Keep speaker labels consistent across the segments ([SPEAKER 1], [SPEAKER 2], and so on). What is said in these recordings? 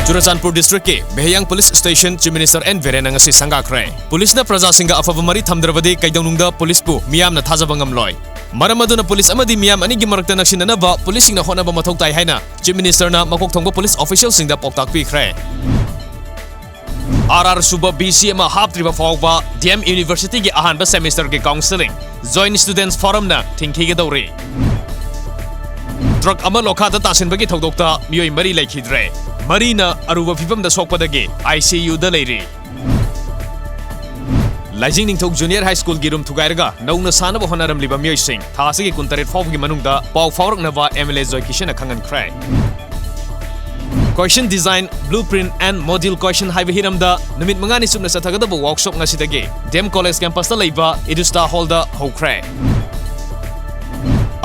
[SPEAKER 1] Churachandpur district ke Behayang police station chief minister and Verena ngasi sangakre. Police na praja singa afaba mari thamdrabadi kaidonungda police pu miyam na thajaba ngamloi. Maram aduna police amadi miyam ani gi marakta naksinanaba police singna honaba mathau tai haina chief minister na makok thongba police official singda poktak pikre. RR Suba BC ama haptriba fawba DM University gi ahanba semester gi counseling joint students forum na thingki ge dawri. Truck ama lokhada tasin bagi thodokta miyoi mari laikhidre. Marina aruba fifam da sokpadagi ICU da leiri. Lajing Ningthok Junior High School gi room thugairga nauna sanaba honaram liba miyoi sing thasigi kuntaret faw gi manungda paw fawraknaba MLA Joy Kishan khangan khrai. Question design, blueprint and module question haiba hiramda numit mangani sumna sathagadaba workshop ngasidagi Dem College campus da leiba Edusta Hall da hokrai.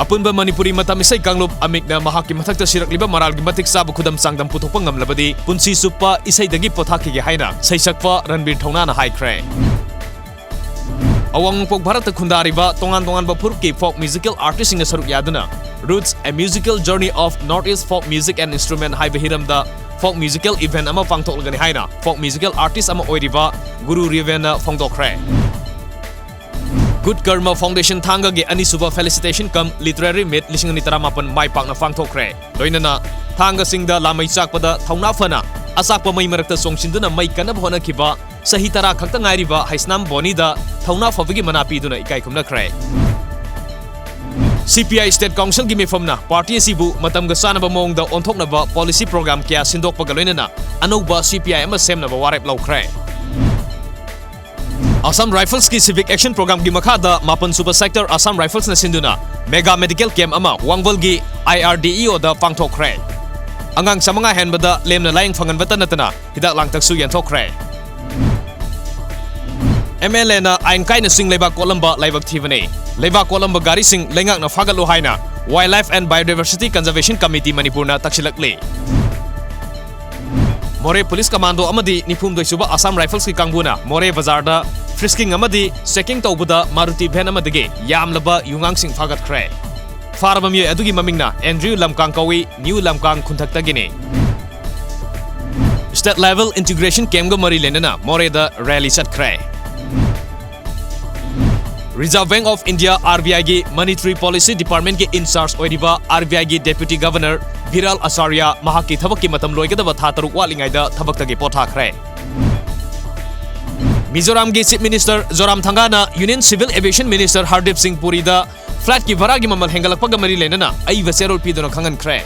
[SPEAKER 1] Apunba Manipuri matam isay kanglop amik na mahaki mathakta sirakliba maral gi matik sabu khudam sangdam puthokpa ngamlabadi punsi supa isay dagi pothaki gi haina saisakpa Ranbir Thongna na haikre. Awang pok Bharat khundariba tongan ba phurki folk musical artist na saruk yaduna Roots, a musical journey of Northeast folk music and instrument haiba hiramda folk musical event ama pangthoklagani haina folk musical artist ama oiriba Guru Rivena phongdokre. Good Karma Foundation thanga gi anisuba felicitation kam literary meet 2018 mai pakna phangthokre. Loinana thanga singda lamai chakpada thauna phana asakpa mai marakta songsinduna mai kanab hona khiba sahitara khakta ngairiba haisnam boni da thauna phawigi manapi duna ikai khumna khre. CPI State Council gi mifamna party sibu matamga sanaba mongda onthoknaba policy program kya sindokpaga loinana anoba CPI ama semnaba warep lawkhre. Assam Rifles ki Civic Action Program gi makhada Mapan Super Sector Assam Rifles na sinduna Mega Medical Camp ama Wangwal gi IRDEO da pangthokre. Angang samanga henbada lemna laing phanganbata natana hidak langtaksu yanthokre. MLA na aingkai na sing leba kolamba laibak thivane. Leba kolamba gari sing lengak na fagalo haina Wildlife and Biodiversity Conservation Committee Manipur na taksilakli. More Police Commando amadi nipum doi suba Assam Rifles ki kangbuna More Bazar da frisking amadi checking tawbuda Maruti van amadagi yamlaba yungang sing fagat khre. Faraba mi adugi mamingna Andrew Lamkang kawi New Lamkang khuntaktagini. State level integration camga mari lenana More da rally sat khre. Reserve Bank of India RBI gi Monetary Policy Department ke in charge oiriba RBI gi Deputy Governor Viral Asarya mahaki thabak ki matam loigadaba tha taruk walingaida thabakta gi pothakre. Mizoram gi Chief Minister Zoram Thangana Union Civil Aviation Minister Hardip Singh Puri da flat ki bhara gi mamal hengalakpa ga mari lenana ai vaserol pidona khangan khre.